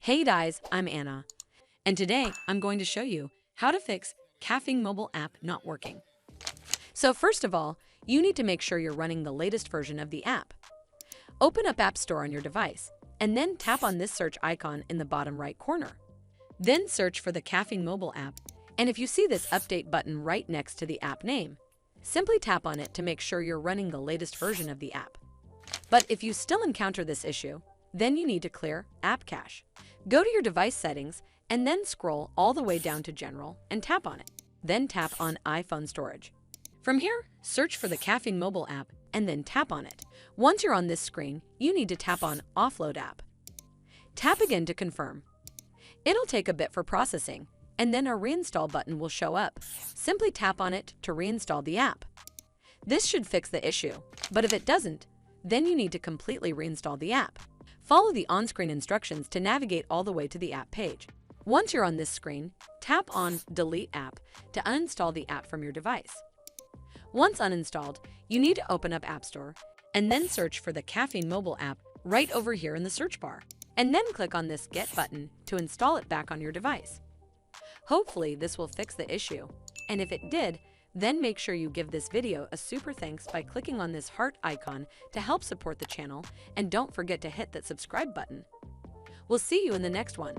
Hey guys, I'm Anna, and today I'm going to show you how to fix Cafeyn mobile app not working. So first of all, you need to make sure you're running the latest version of the app. Open up App Store on your device, and then tap on this search icon in the bottom right corner. Then search for the Cafeyn mobile app, and if you see this update button right next to the app name, simply tap on it to make sure you're running the latest version of the app. But if you still encounter this issue, then you need to clear App Cache. Go to your device settings and then scroll all the way down to General and tap on it. Then tap on iPhone Storage. From here, search for the Cafeyn mobile app and then tap on it. Once you're on this screen, you need to tap on Offload App. Tap again to confirm. It'll take a bit for processing, and then a Reinstall button will show up. Simply tap on it to reinstall the app. This should fix the issue, but if it doesn't, then you need to completely reinstall the app. Follow the on-screen instructions to navigate all the way to the app page. Once you're on this screen, tap on Delete App to uninstall the app from your device. Once uninstalled, you need to open up App Store and then search for the Cafeyn mobile app right over here in the search bar, and then click on this Get button to install it back on your device. Hopefully this will fix the issue, and if it did, then make sure you give this video a super thanks by clicking on this heart icon to help support the channel, and don't forget to hit that subscribe button. We'll see you in the next one.